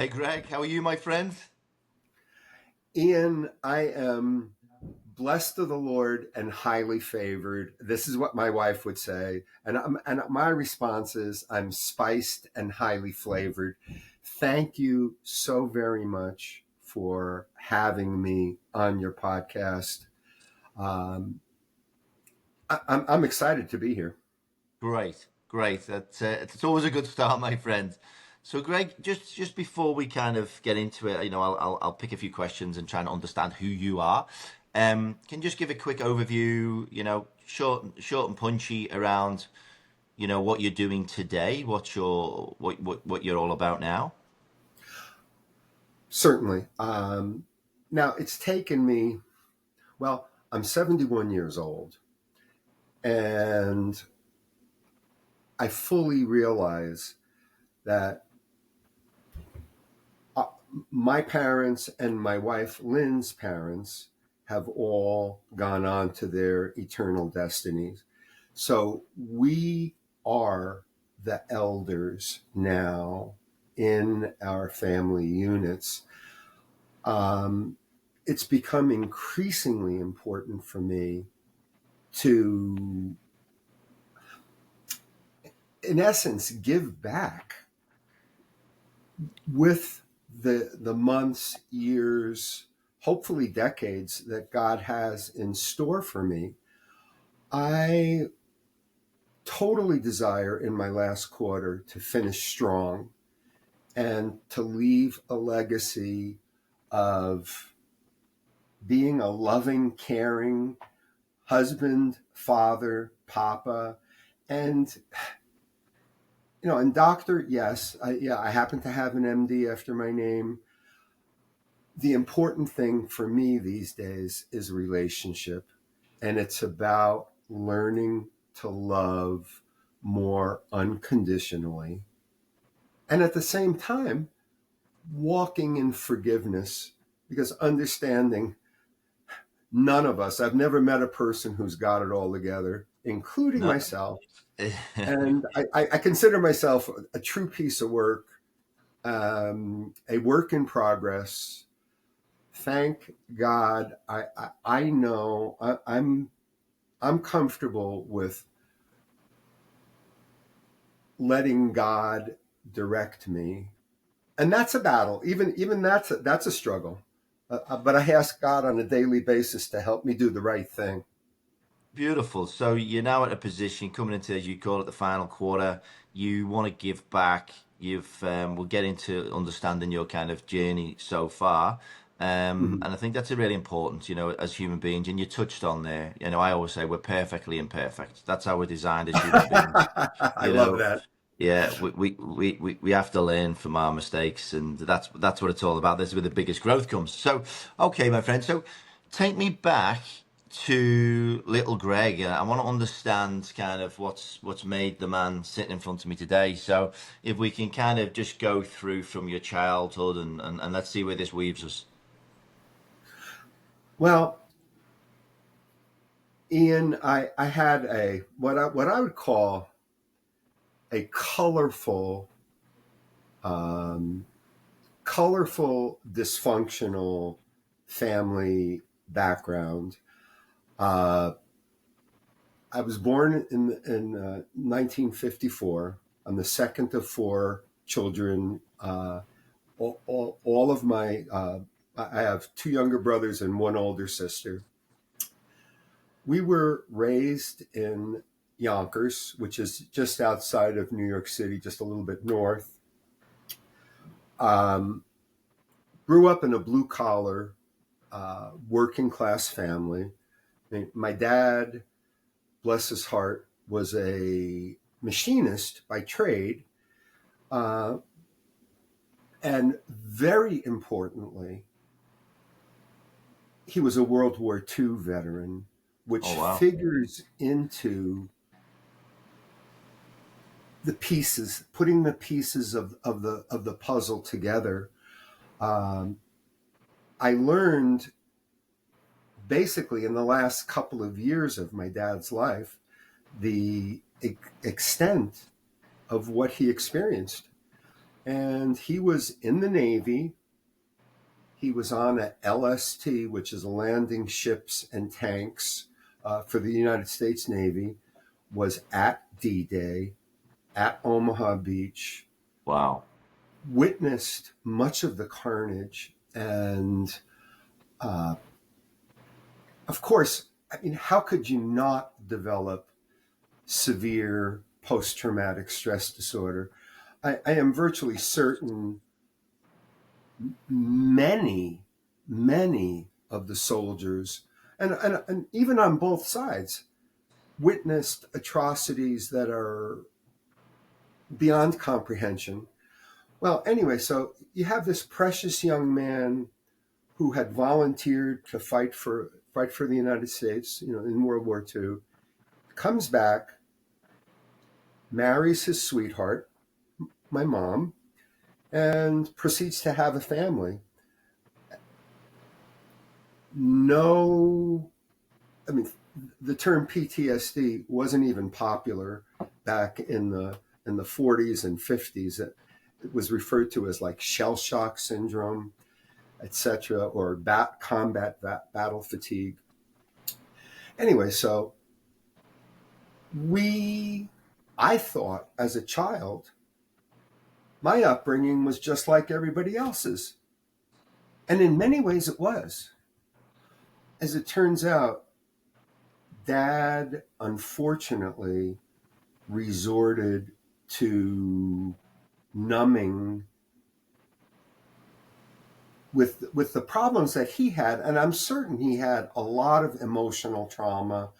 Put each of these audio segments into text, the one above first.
Hey Greg, how are you, my friend? Ian, I am blessed of the Lord and highly favored. This is what my wife would say. And my response is I'm spiced and highly flavored. Thank you so very much for having me on your podcast. Um, I'm excited to be here. Great, great. It's always a good start, my friend. So, Greg, just before we kind of get into it, I'll pick a few questions and try and understand who you are. Can you just give a quick overview, short and punchy around, what you're doing today, what you're all about now? Certainly. Now, it's taken me, well, I'm 71 years old, and I fully realize that uh, my parents and my wife Lynn's parents have all gone on to their eternal destinies. So we are the elders now in our family units. Um, it's become increasingly important for me to, in essence, give back with the months, years, hopefully decades that God has in store for me. I totally desire in my last quarter to finish strong and to leave a legacy of being a loving, caring husband, father, papa, and and doctor. Yes, I happen to have an MD after my name. The important thing for me these days is relationship, and it's about learning to love more unconditionally, and at the same time walking in forgiveness, because understanding none of us, I've never met a person who's got it all together, including No. myself. And I consider myself a true piece of work, a work in progress. Thank God, I know I'm comfortable with letting God direct me, and that's a battle. Even that's a struggle. But I ask God on a daily basis to help me do the right thing. Beautiful. So you're now at a position coming into, as you call it, the final quarter. You want to give back. We'll get into understanding your kind of journey so far. Mhm. And I think that's a really important, as human beings. And you touched on there, I always say we're perfectly imperfect. That's how we're designed as human beings. I You love know, that. yeah, we have to learn from our mistakes, and that's what it's all about. This is where the biggest growth comes. So, okay, my friend. So, take me back to little Greg. I want to understand kind of what's made the man sitting in front of me today. So, if we can kind of just go through from your childhood and let's see where this weaves us. Well, Ian, I had a what I would call a um, colorful, dysfunctional family background. Uh, I was born in 1954. I'm the second of four children. All of my I have two younger brothers and one older sister. We were raised in Yonkers, which is just outside of New York City, just a little bit north. Um, Grew up in a blue collar, working class family. My dad, bless his heart, was a machinist by trade. Uh, and very importantly, he was a World War II veteran, which Oh wow. figures into the pieces, putting the pieces of the puzzle together. Um, I learned basically in the last couple of years of my dad's life the extent of what he experienced. And he was in the Navy. He was on a LST, which is a landing ships and tanks for the United States Navy, was at D-Day, at Omaha Beach, Wow. witnessed much of the carnage. And uh, of course, I mean, how could you not develop severe post traumatic stress disorder? I am virtually certain many, many of the soldiers, and even on both sides, witnessed atrocities that are beyond comprehension. Well, anyway, so you have this precious young man who had volunteered to fight for the United States, in World War II, comes back, marries his sweetheart, my mom, and proceeds to have a family. No, I mean, the term PTSD wasn't even popular back in the 40s and 50s. It was referred to as like shell shock syndrome, etc., or battle fatigue. Anyway, so we, I thought as a child, my upbringing was just like everybody else's, and in many ways it was. As it turns out, Dad unfortunately resorted to numbing with the problems that he had, and I'm certain he had a lot of emotional trauma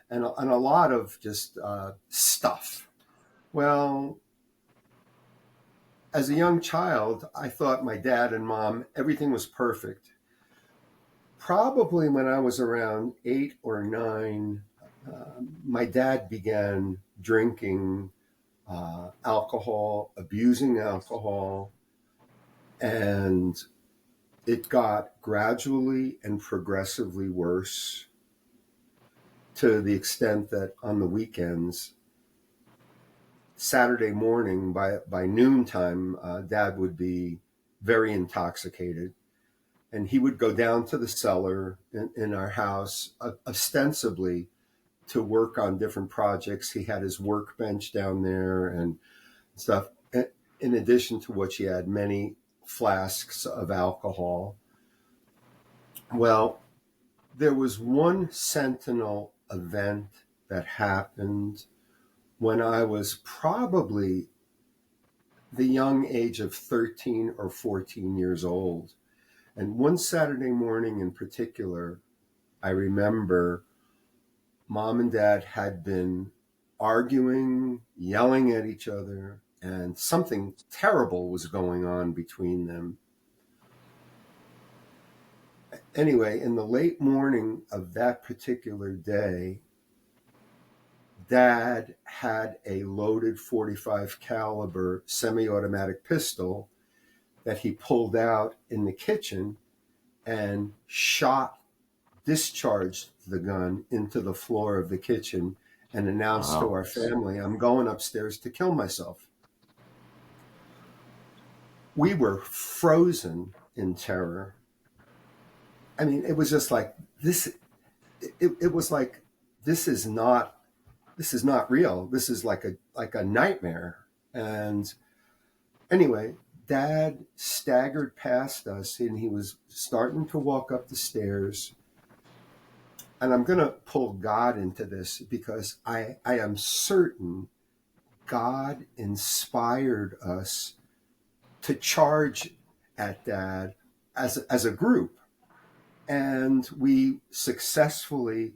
and a lot of just stuff. Well, as a young child, I thought my dad and mom, everything was perfect. Probably when I was around 8 or 9, my dad began drinking alcohol, abusing alcohol, and it got gradually and progressively worse to the extent that on the weekends, Saturday morning by noontime, Dad would be very intoxicated, and he would go down to the cellar in our house, ostensibly to work on different projects. He had his workbench down there and stuff. In addition to which, he had many flasks of alcohol. Well, there was one sentinel event that happened when I was probably the young age of 13 or 14 years old. And one Saturday morning in particular, I remember Mom and Dad had been arguing, yelling at each other, and something terrible was going on between them. Anyway, in the late morning of that particular day, Dad had a loaded 45 caliber semi-automatic pistol that he pulled out in the kitchen and discharged the gun into the floor of the kitchen and announced to Wow. our family, I'm going upstairs to kill myself. We were frozen in terror. I mean, it was just like this. It was like this is not real. This is like a nightmare. And anyway, Dad staggered past us, and he was starting to walk up the stairs. And I'm going to pull God into this because I am certain God inspired us to charge at Dad as a group. And we successfully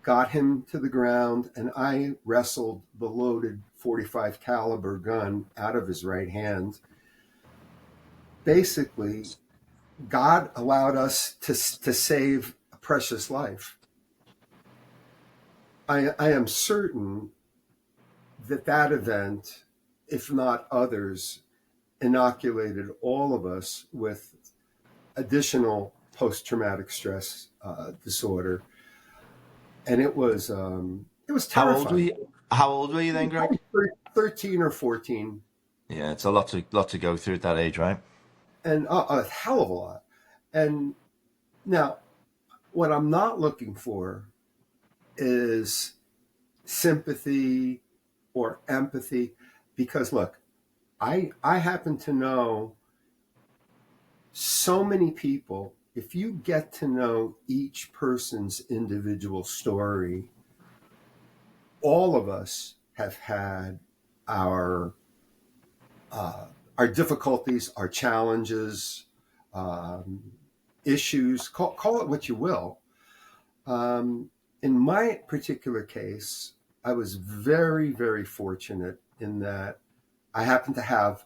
got him to the ground, and I wrestled the loaded 45 caliber gun out of his right hand. Basically, God allowed us to save a precious life. I am certain that event, if not others, inoculated all of us with additional post-traumatic stress disorder, and it was How old were terrifying. you? How old were you then, Greg? Probably 13 or 14. Yeah, it's a lot to go through at that age, right? and a hell of a lot. And now, what I'm not looking for is sympathy or empathy, because look, I happen to know so many people. If you get to know each person's individual story, all of us have had our uh, our difficulties, our challenges, um, issues. Call it what you will. In my particular case, I was very, very fortunate in that I happened to have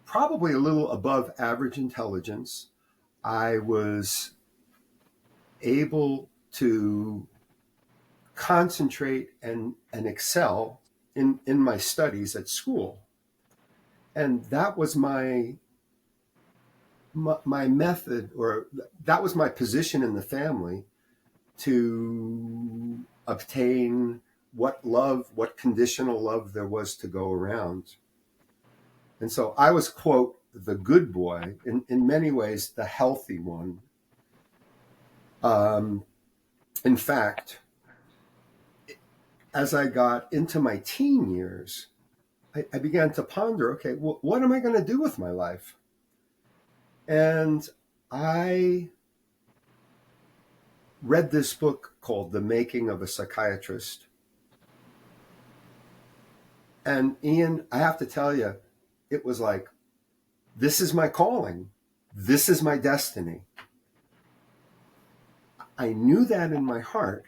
probably a little above average intelligence. I was able to concentrate and excel in my studies at school. And that was my method, or that was my position in the family to obtain what love, what conditional love there was to go around. And so I was, quote, the good boy, in many ways, the healthy one. Um, in fact, as I got into my teen years, I began to ponder, okay, what am I going to do with my life? And I read this book called The Making of a Psychiatrist. And Ian, I have to tell you, it was like, this is my calling. This is my destiny. I knew that in my heart.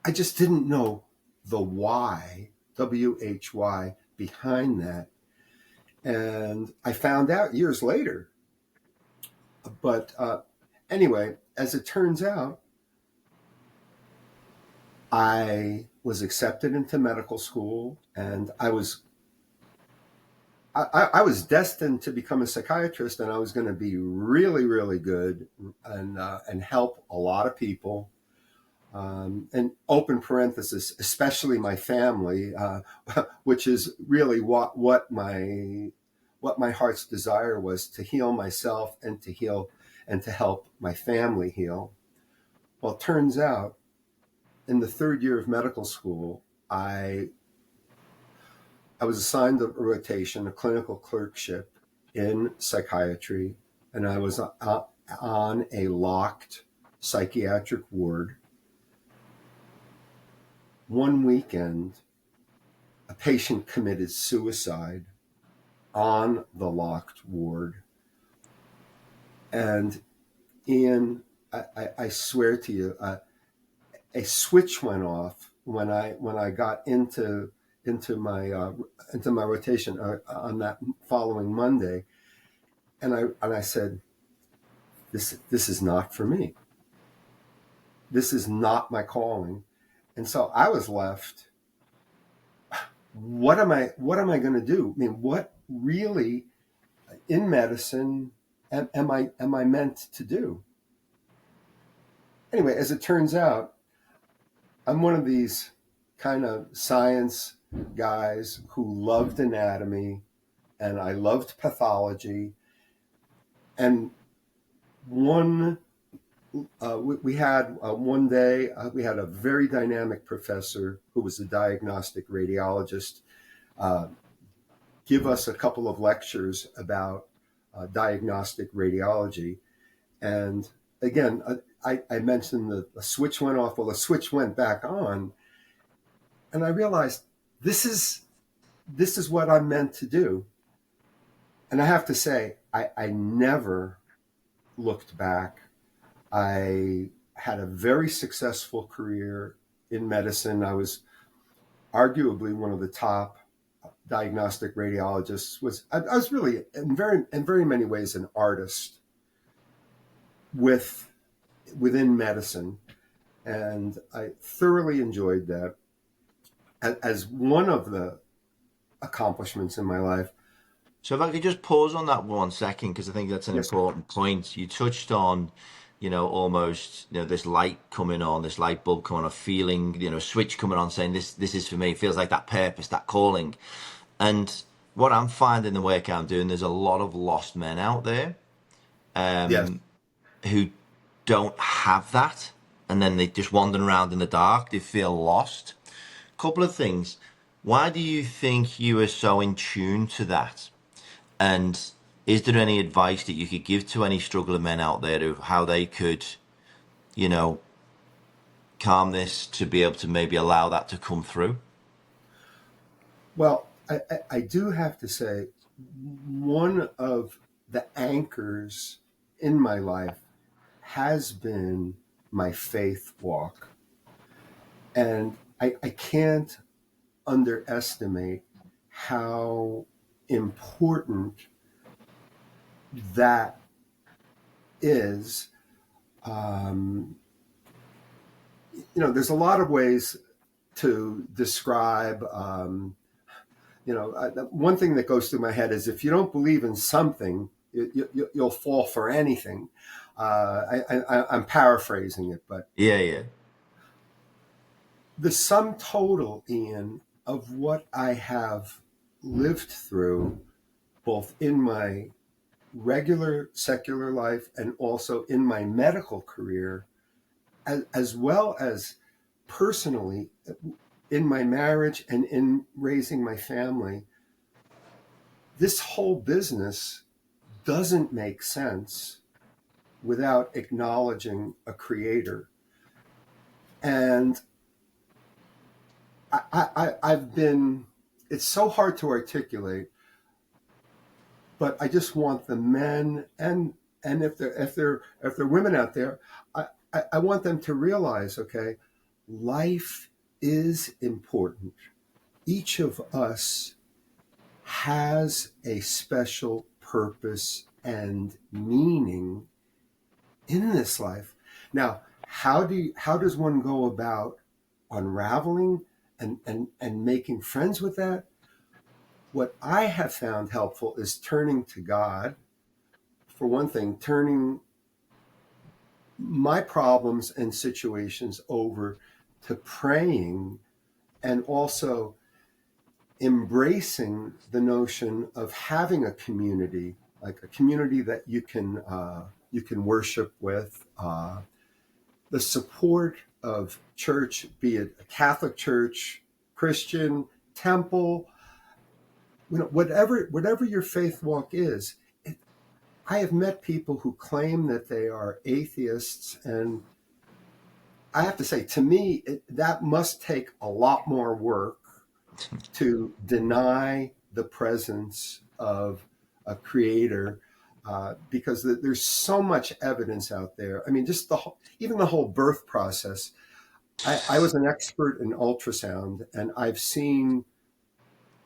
I just didn't know the why, WHY, behind that. And I found out years later. But anyway, as it turns out, I was accepted into medical school, and I was destined to become a psychiatrist, and I was going to be really, really good and help a lot of people. And open parenthesis, especially my family, which is really what my heart's desire was, to heal myself and to heal and to help my family heal. Well, it turns out in the third year of medical school, I was assigned a rotation, a clinical clerkship in psychiatry, and I was on a locked psychiatric ward. One weekend, a patient committed suicide on the locked ward. And Ian, I swear to you, a switch went off when I got into my rotation on that following Monday, and I said, this is not for me. This is not my calling. And so I was left. What am I going to do? I mean, what really in medicine am I meant to do? Anyway, as it turns out, I'm one of these kind of science guys who loved anatomy, and I loved pathology. And one we had one day we had a very dynamic professor who was a diagnostic radiologist uh, give us a couple of lectures about diagnostic radiology. And again, I mentioned that the switch went off. Well, the switch went back on, and I realized this is what I'm meant to do. And I have to say, I never looked back. I had a very successful career in medicine. I was arguably one of the top diagnostic radiologists. I was really in very many ways an artist within medicine, and I thoroughly enjoyed that as one of the accomplishments in my life. So if I could just pause on that 1 second, because I think that's an Yes, sir. important point. You touched on, almost, this light coming on, this light bulb coming on, feeling, switch coming on, saying this is for me. It feels like that purpose, that calling. And what I'm finding the work I'm doing, there's a lot of lost men out there Yes. who don't have that, and then they just wandering around in the dark. They feel lost. Couple of things. Why do you think you are so in tune to that? And is there any advice that you could give to any struggling men out there of how they could, you know, calm this to be able to maybe allow that to come through? Well, I do have to say, one of the anchors in my life has been my faith walk. And I can't underestimate how important that is. Um, there's a lot of ways to describe. One thing that goes through my head is if you don't believe in something, you'll fall for anything. I'm paraphrasing it, but Yeah, yeah. the sum total, Ian, of what I have lived through, both in my regular secular life and also in my medical career, as well as personally in my marriage and in raising my family, this whole business doesn't make sense without acknowledging a creator. And I've been, it's so hard to articulate, but I just want the men and if they're women out there, I want them to realize, okay, life is important. Each of us has a special purpose and meaning in this life. Now, how does one go about unraveling and making friends with that? What I have found helpful is turning to God, for one thing, turning my problems and situations over to praying, and also embracing the notion of having a community, like a community that you can worship with, the support of church, be it a Catholic church, Christian, temple, whatever your faith walk is. I have met people who claim that they are atheists, and I have to say, to me, that must take a lot more work to deny the presence of a creator, because there's so much evidence out there. I mean, just even the whole birth process. I was an expert in ultrasound, and I've seen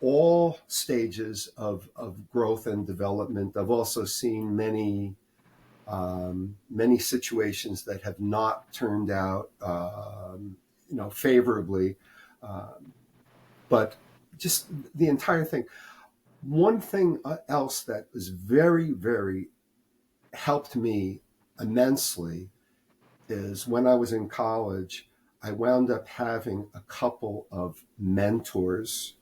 all stages of growth and development. I've also seen many situations that have not turned out, favorably, but just the entire thing. One thing else that was very, very helped me immensely is when I was in college, I wound up having a couple of mentors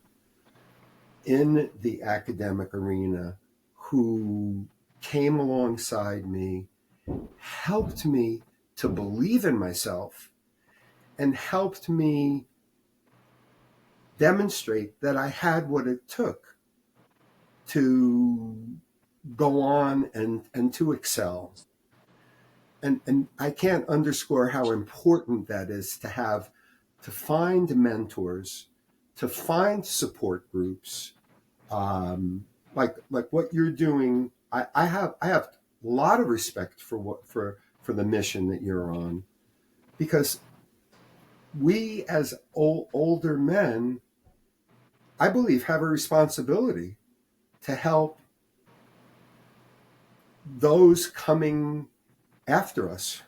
in the academic arena who came alongside me, helped me to believe in myself, and helped me demonstrate that I had what it took to go on and to excel. And I can't underscore how important that is, to find mentors, to find support groups, like what you're doing. I have a lot of respect for the mission that you're on, because we as older men, I believe, have a responsibility to help those coming after us.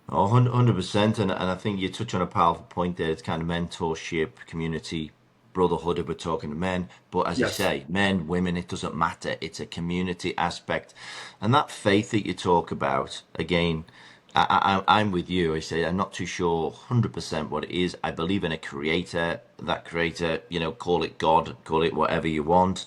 Oh, 100%. And I think you touch on a powerful point there. It's kind of mentorship, community, brotherhood if we're talking to men. But as you Yes. say, men, women, it doesn't matter. It's a community aspect. And that faith that you talk about, again, I'm with you. I say I'm not too sure 100% what it is. I believe in a creator. That creator, call it God, call it whatever you want.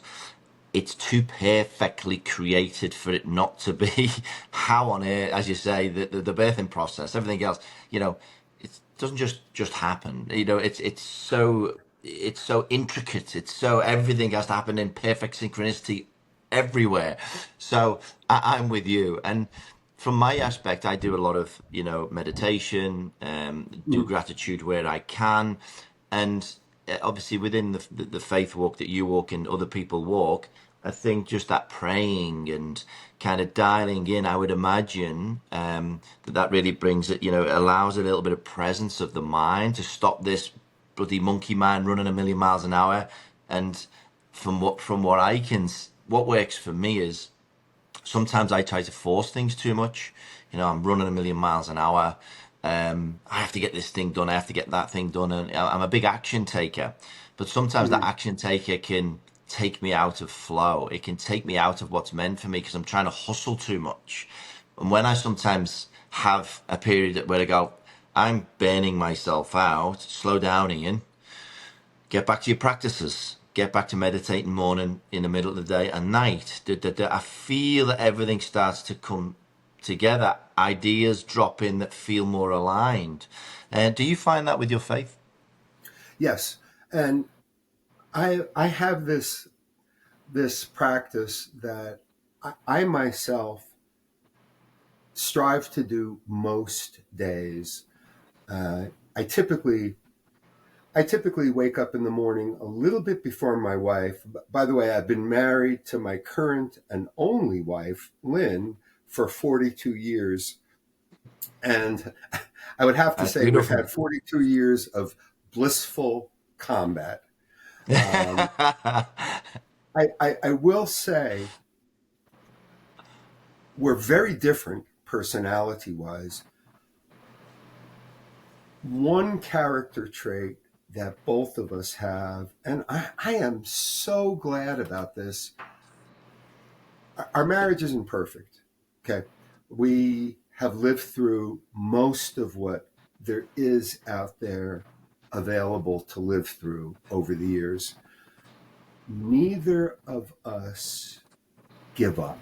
It's too perfectly created for it not to be. How on earth, as you say, the birthing process, everything else, it doesn't just happen. It's so intricate. It's so everything has to happen in perfect synchronicity everywhere. So I'm with you. And from my aspect, I do a lot of, meditation, do Mm, gratitude where I can. And obviously within the faith walk that you walk and other people walk, I think just that praying and kind of dialing in, I would imagine that really brings it, allows a little bit of presence of the mind to stop this bloody monkey mind running a million miles an hour. And from what what works for me is sometimes I try to force things too much. I'm running a million miles an hour. I have to get this thing done. I have to get that thing done. And I'm a big action taker, but sometimes that mm, action taker can take me out of flow. It can take me out of what's meant for me because I'm trying to hustle too much. And when I sometimes have a period where I go, I'm burning myself out, slow down, Ian, get back to your practices. Get back to meditating morning, in the middle of the day, and night. I feel that everything starts to come together. Ideas drop in that feel more aligned. Do you find that with your faith? yes. And I have this practice that I myself strive to do most days. Uh, I typically I typically wake up in the morning a little bit before my wife. By the way, I've been married to my current and only wife, Lynn, for 42 years. And I would have to That's say we've had beautiful. 42 years of blissful combat. Um, I will say we're very different personality wise. One character trait that both of us have, and I am so glad about this. Our marriage isn't perfect. Okay. We have lived through most of what there is out there available to live through over the years. Neither of us give up.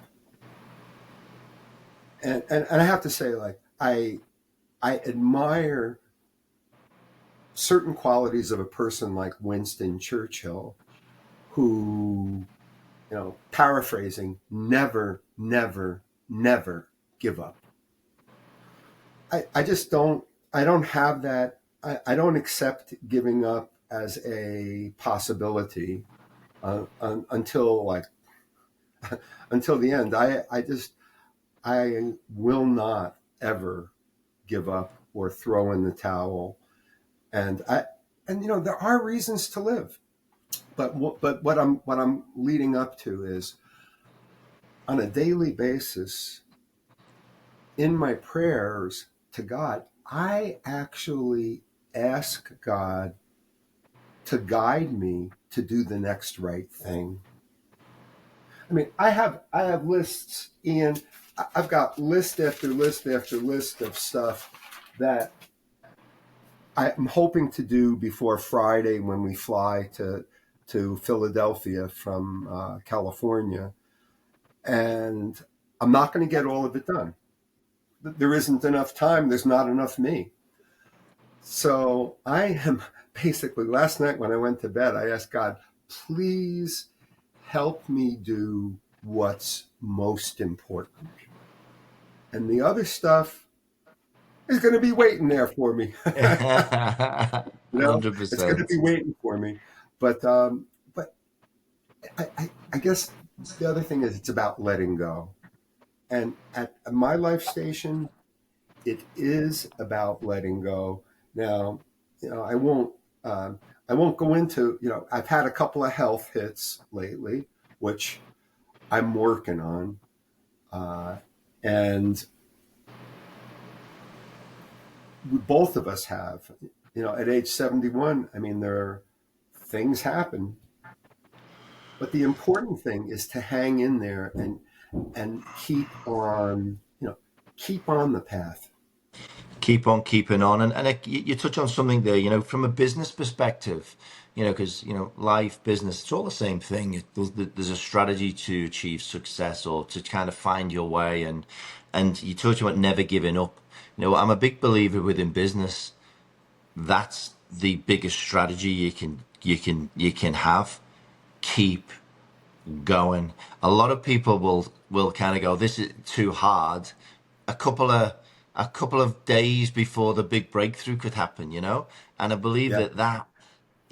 And I have to say, like, I admire certain qualities of a person like Winston Churchill, who, paraphrasing, never, never, never give up. I just I don't have that. I don't accept giving up as a possibility until until the end. I will not ever give up or throw in the towel. And there are reasons to live, but what I'm leading up to is on a daily basis in my prayers to God, I actually ask God to guide me to do the next right thing. I mean, I have lists, Ian. I've got list after list after list of stuff that I'm hoping to do before Friday when we fly to Philadelphia from California, and I'm not going to get all of it done. There isn't enough time. There's not enough me. So I am basically, last night when I went to bed, I asked God, please help me do what's most important. And the other stuff is going to be waiting there for me. It's going to 100%. be waiting for me. But I guess the other thing is it's about letting go. And at my life station, it is about letting go. Now, you know, I won't I won't go into, I've had a couple of health hits lately, which I'm working on. And both of us have, at age 71, I mean, there are things happen, but the important thing is to hang in there and keep on the path. keep on keeping on. And you touch on something there, from a business perspective, because, life, business, it's all the same thing. There's a strategy to achieve success or to kind of find your way. And you talked about never giving up. I'm a big believer within business. That's the biggest strategy you can have. Keep going. A lot of people will kind of go, this is too hard. A couple of a couple of days before the big breakthrough could happen. And I believe Yeah. that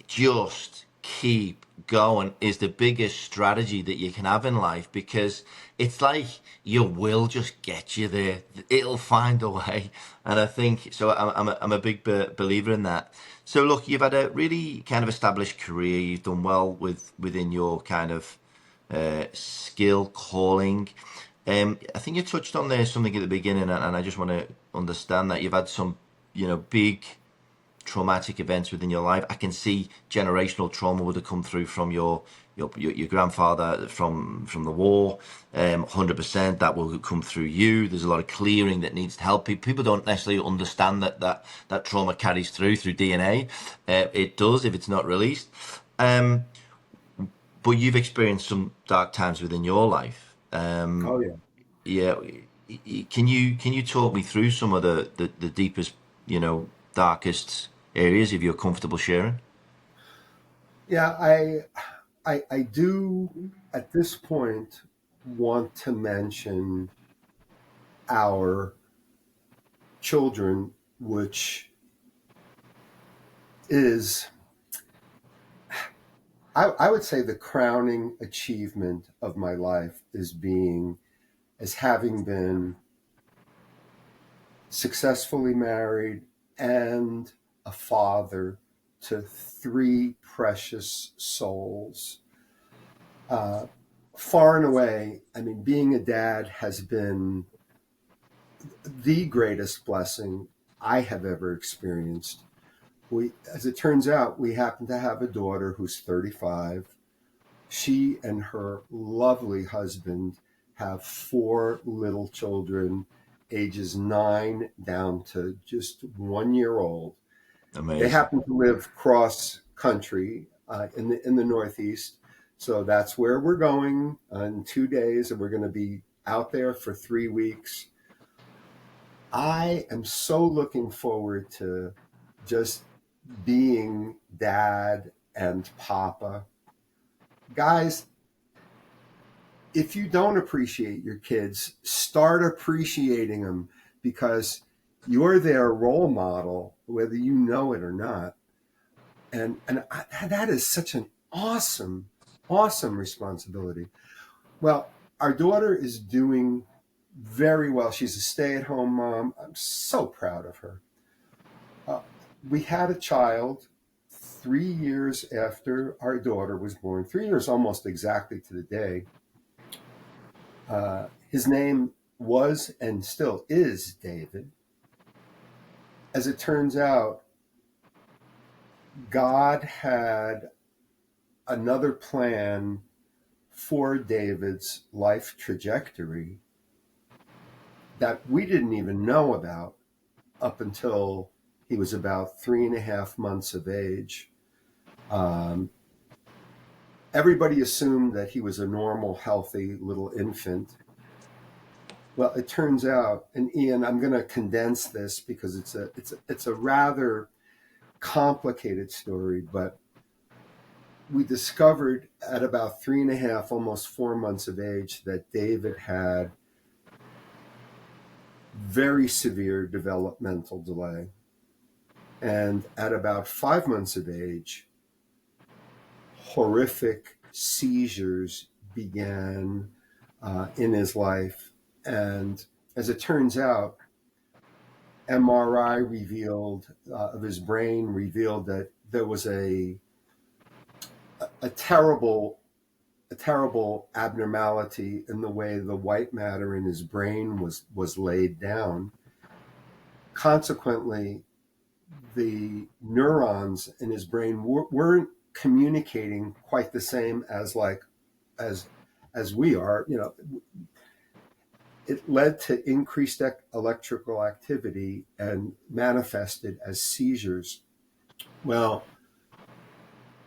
just keep going is the biggest strategy that you can have in life, because it's like your will just gets you there. It'll find a way. And I think so. I'm a big believer in that. So look, you've had a really kind of established career. You've done well within your kind of skill calling. I think you touched on there something at the beginning, and I just want to understand that you've had some, big traumatic events within your life. I can see generational trauma would have come through from your grandfather from the war. 100% that will come through you. There's a lot of clearing that needs to help people. People don't necessarily understand that trauma carries through DNA. It does if it's not released. Um, but you've experienced some dark times within your life. Oh yeah. Yeah, can you talk me through some of the deepest, darkest areas if you're comfortable sharing? Yeah, I do at this point want to mention our children, which is, I would say, the crowning achievement of my life as having been successfully married and a father to three precious souls. Uh, Far and away, I mean, being a dad has been the greatest blessing I have ever experienced. As it turns out, we happen to have a daughter who's 35. She and her lovely husband have four little children, ages 9 down to just 1 year old. They Amazing. happen to live cross country in the Northeast, so that's where we're going in 2 days, and we're going to be out there for 3 weeks. I am so looking forward to just being dad and papa. Guys, if you don't appreciate your kids, start appreciating them, because you're their role model, whether you know it or not. That is such an awesome responsibility. Well, our daughter is doing very well. She's a stay-at-home mom. I'm so proud of her. Uh, we had a child 3 years after our daughter was born, 3 years almost exactly to the day. His name was and still is David. As it turns out, God had another plan for David's life trajectory that we didn't even know about up until he was about 3.5 months of age. Um, Everybody assumed that he was a normal, healthy little infant. Well, it turns out, and Ian, I'm going to condense this because it's a rather complicated story, but we discovered at about 3.5, almost 4 months of age, that David had very severe developmental delay. And at about 5 months of age, horrific seizures began in his life. And as it turns out, MRI of his brain revealed that there was a terrible abnormality in the way the white matter in his brain was laid down. Consequently, the neurons in his brain weren't communicating quite the same as as we are. it led to increased electrical activity and manifested as seizures. Well,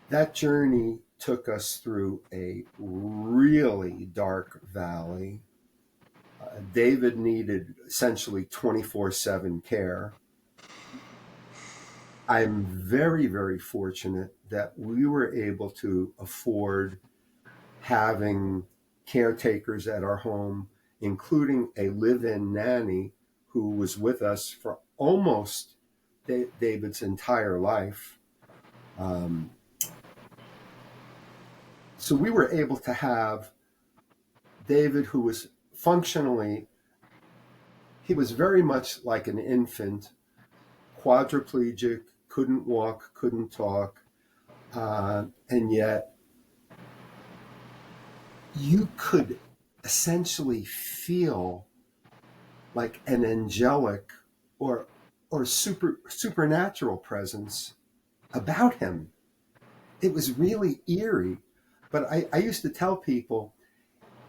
that journey took us through a really dark valley. David needed essentially 24/7 care. I'm very, very fortunate that we were able to afford having caretakers at our home, including a live in nanny who was with us for almost David's entire life. Um, so we were able to have David, who was functionally, he was very much like an infant, quadriplegic, couldn't walk, couldn't talk, and yet you could essentially feel like an angelic or supernatural presence about him. It was really eerie. But I used to tell people,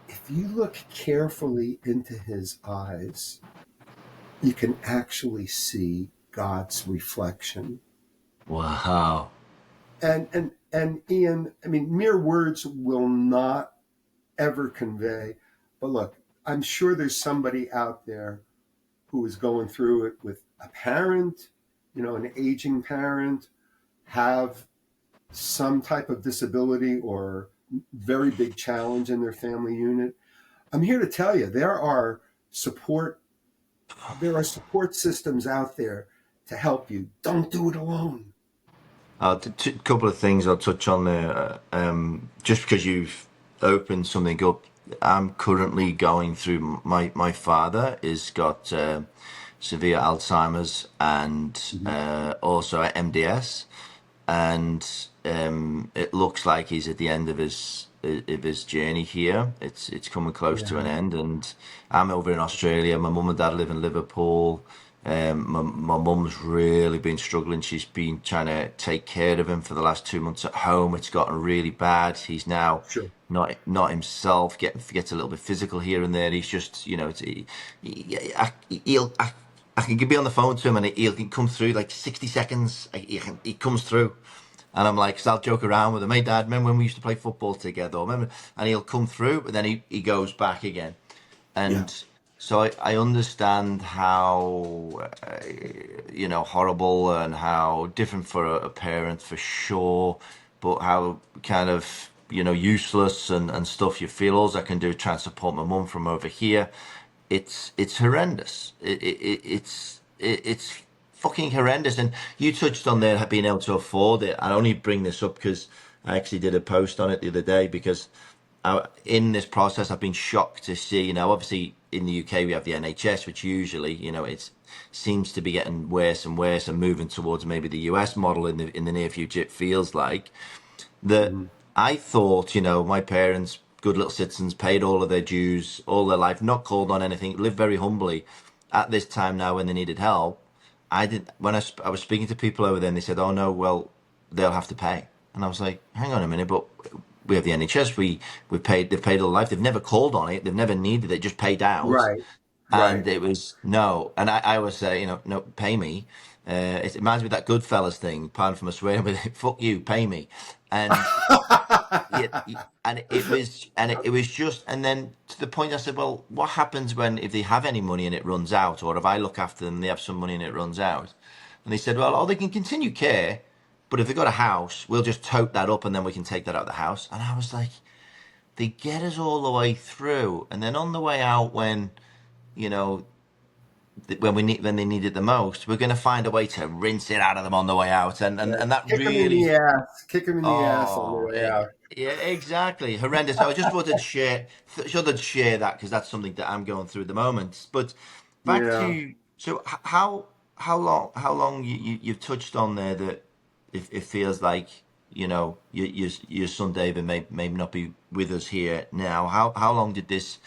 if you look carefully into his eyes, you can actually see God's reflection. Wow. And Ian, I mean, mere words will not ever convey. But look, I'm sure there's somebody out there who is going through it with a parent, an aging parent, have some type of disability or very big challenge in their family unit. I'm here to tell you support there are support systems out there to help you. Don't do it alone. Couple of things I'll touch on there. Just because you've opened something up, I'm currently going through. My father has got severe Alzheimer's and Mhm. also MDS, and it looks like he's at the end of his journey here. It's coming close to an Yeah, end, and I'm over in Australia. My mum and dad live in Liverpool. My mum's really been struggling. She's been trying to take care of him for the last 2 months at home. It's gotten really bad. He's now sure. not himself. Gets a little bit physical here and there. He's just, I can be on the phone to him and he'll can come through like 60 seconds. He comes through. And I'm like, so I'll joke around with him. Hey, Dad, remember when we used to play football together? Remember? And he'll come through, but then he goes back again. Yeah. And so I understand how, horrible and how different for a parent for sure, but how kind of, useless and stuff you feel. All I can do is try and support my mum from over here. It's horrendous. It's fucking horrendous. And you touched on there being able to afford it. I only bring this up because I actually did a post on it the other day because in this process I've been shocked to see. Obviously in the UK we have the NHS, which usually it seems to be getting worse and worse and moving towards maybe the US model in the near future. It feels like that. Mhm. I thought, my parents, good little citizens, paid all of their dues all their life, not called on anything, lived very humbly. At this time now, when they needed help, I did. When I was speaking to people over there, and they said, "Oh no, well, they'll have to pay." And I was like, "Hang on a minute, but we have the NHS. They've paid all life. They've never called on it. They've never needed it. Just paid out." Right. And Right. it was no. And I was no, pay me. It reminds me of that Goodfellas thing. Pardon for my swearing, but fuck you, pay me. And yeah, and it was just, and then to the point I said, well, what happens when if they have any money and it runs out, or if I look after them, they have some money and it runs out, and they said, well, oh, they can continue care, but if they've got a house, we'll just tote that up and then we can take that out of the house. And I was like, they get us all the way through, and then on the way out, when you know when they need it the most, we're going to find a way to rinse it out of them on the way out, Yeah. and that Kick them in really. the ass. Kick them in the ass on the Oh, way out. yeah, exactly. Horrendous. I just wanted to share that because that's something that I'm going through at the moment. But back Yeah. to so how long you've touched on there that it feels like your son David may not be with us here now. How long did this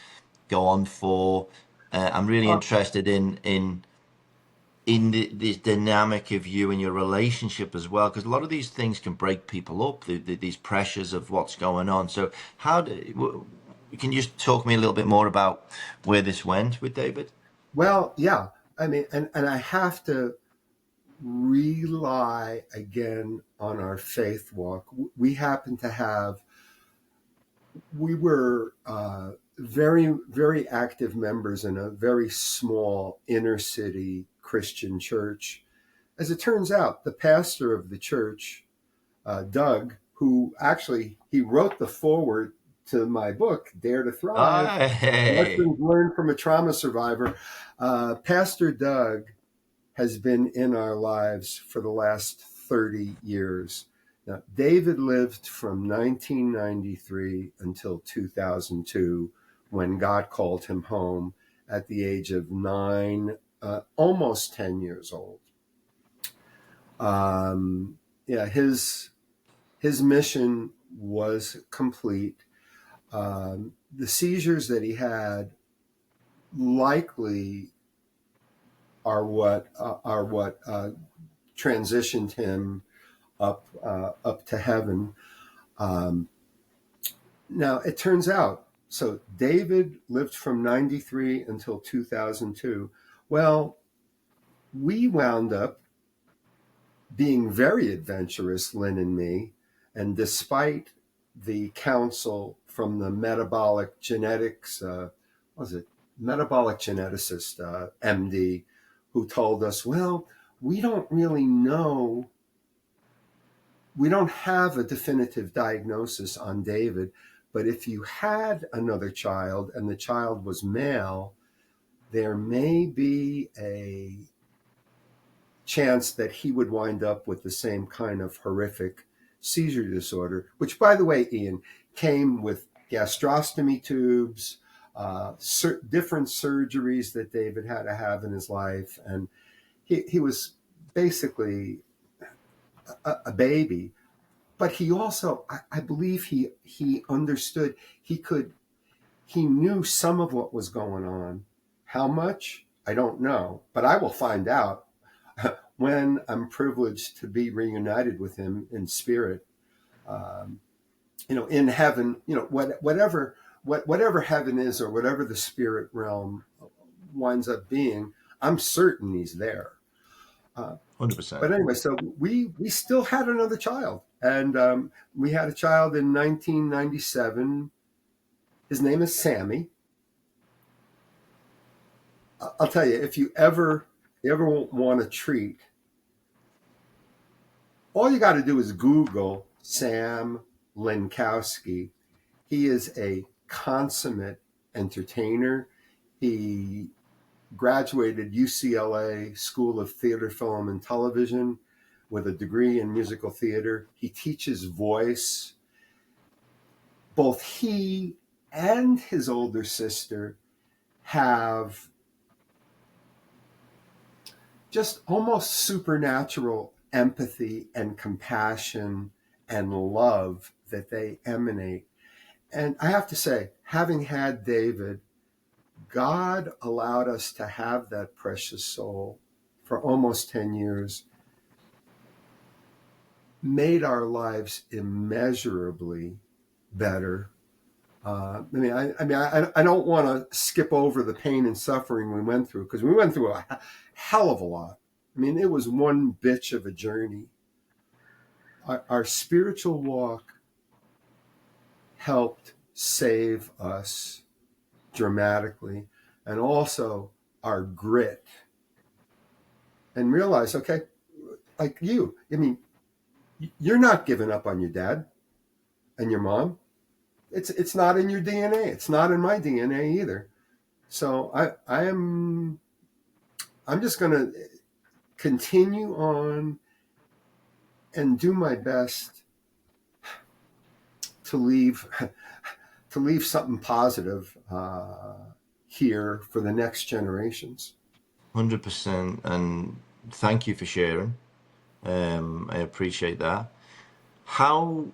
go on for? I'm really Uh, interested in this dynamic of you and your relationship as well, because a lot of these things can break people up. These pressures of what's going on. So how do? can you just talk me a little bit more about where this went with David? Well, yeah. I mean, and I have to rely again on our faith walk. We happen to have, we were very, very active members in a very small inner city Christian church. As it turns out, the pastor of the church, Doug, who actually he wrote the foreword to my book, Dare to Thrive: Ah, hey. Lessons Learned from a Trauma Survivor. Pastor Doug has been in our lives for the last 30 years. Now, David lived from 1993 until 2002 when God called him home at the age of 9, almost 10 years old. Yeah, his mission was complete. The seizures that he had likely are what transitioned him up to heaven. Um, Now it turns out, so David lived from 93 until 2002. Well, we wound up being very adventurous, Lynn and me, and despite the counsel from the metabolic genetics, what was it, metabolic geneticist, MD, who told us, well, we don't really know, we don't have a definitive diagnosis on David, but if you had another child and the child was male, there may be a chance that he would wind up with the same kind of horrific seizure disorder, which, by the way, Ian, came with gastrostomy tubes, different surgeries that David had to have in his life. And he was basically a baby. But he also, I believe he understood, he knew some of what was going on. How much? I don't know, but I will find out when I'm privileged to be reunited with him in spirit, um, in heaven, whatever heaven is or whatever the spirit realm winds up being, I'm certain he's there. Uh, but 100%. anyway, so we still had another child, and we had a child in 1997. His name is Sammy. I'll tell you, if you ever want a treat, all you got to do is Google Sam Linkowski. He is a consummate entertainer. He graduated UCLA School of Theater, Film, and Television with a degree in musical theater. He teaches voice. Both he and his older sister have just almost supernatural empathy and compassion and love that they emanate. And I have to say, having had David, God allowed us to have that precious soul for almost 10 years, made our lives immeasurably better. I don't want to skip over the pain and suffering we went through, because we went through a hell of a lot. I mean, it was one bitch of a journey. Our spiritual walk helped save us dramatically, and also our grit, and realize, okay, like you, I mean, you're not giving up on your dad and your mom. It's not in your DNA. It's not in my DNA either. So I'm just going to continue on and do my best to leave to leave something positive here for the next generations. 100%. And thank you for sharing. I appreciate that. How,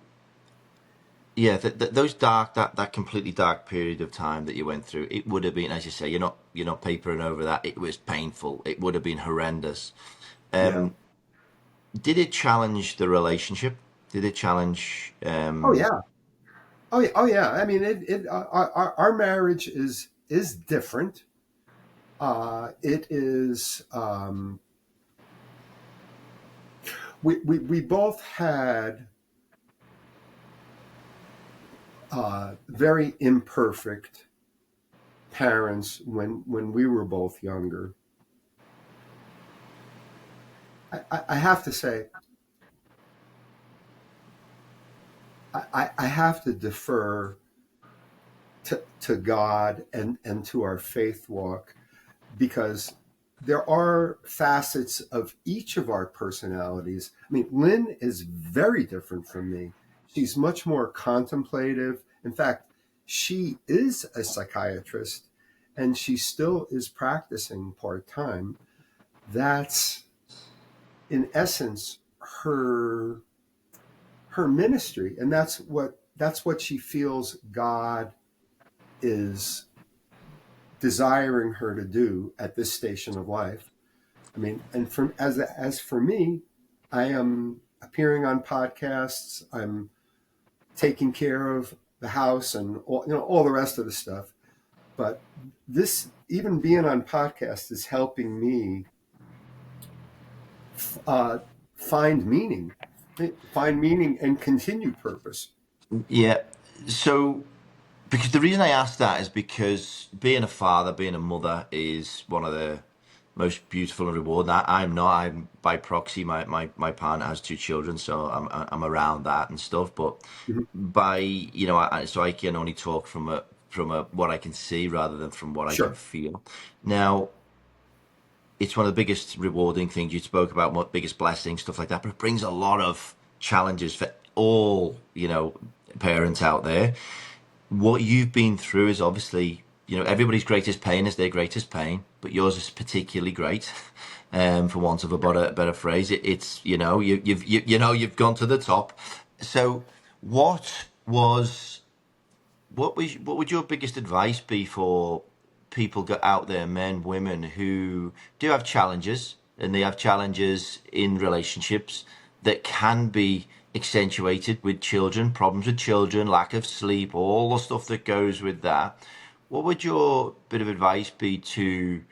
yeah, those that completely dark period of time that you went through, it would have been, as you say, you're not papering over that. It was painful. It would have been horrendous. Yeah. Did it challenge the relationship? Did it challenge? Oh yeah. Oh yeah, oh yeah. I mean, our marriage is different. It is. We both had very imperfect parents when we were both younger. I have to say, I have to defer to God and to our faith walk, because there are facets of each of our personalities. I mean, Lynn is very different from me. She's much more contemplative. In fact, she is a psychiatrist and she still is practicing part time. That's, in essence, her her ministry, and that's what she feels God is desiring her to do at this station of life. I mean, and from as for me, I am appearing on podcasts. I'm taking care of the house and all the rest of the stuff. But this, even being on podcast, is helping me uh, find meaning, find meaning and continue purpose. Yeah. So, because the reason I ask that is because being a father, being a mother is one of the most beautiful and rewarding. I'm not. I'm by proxy. My partner has two children, so I'm around that and stuff. But Mhm. by so I can only talk from a what I can see rather than from what I can Sure. feel. Now, it's one of the biggest rewarding things you spoke about, what biggest blessings, stuff like that. But it brings a lot of challenges for all parents out there. What you've been through is obviously, everybody's greatest pain is their greatest pain, but yours is particularly great. For want of a better phrase, it's you've gone to the top. So, what was what would your biggest advice be for people go out there, men, women, who do have challenges, and they have challenges in relationships that can be accentuated with children, problems with children, lack of sleep, all the stuff that goes with that. What would your bit of advice be to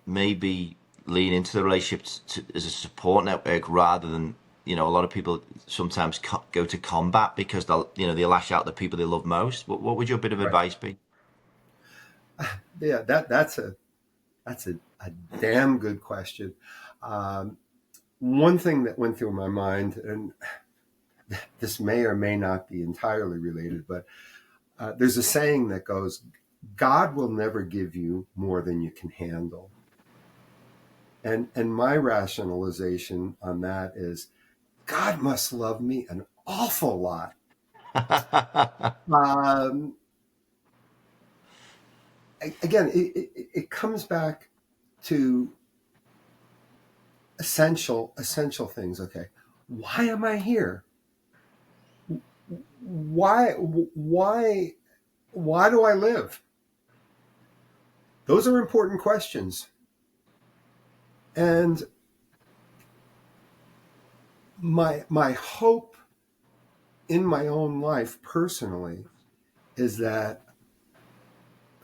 maybe lean into the relationships as a support network rather than, a lot of people sometimes go to combat because they lash out the people they love most. What would your bit of Right. advice be? Yeah. That's a damn good question. Um, One thing that went through my mind, and this may or may not be entirely related, but there's a saying that goes, God will never give you more than you can handle. And my rationalization on that is, God must love me an awful lot. Um, Again, it comes back to essential things. Okay, why am I here? Why why do I live? Those are important questions. And my hope in my own life personally is that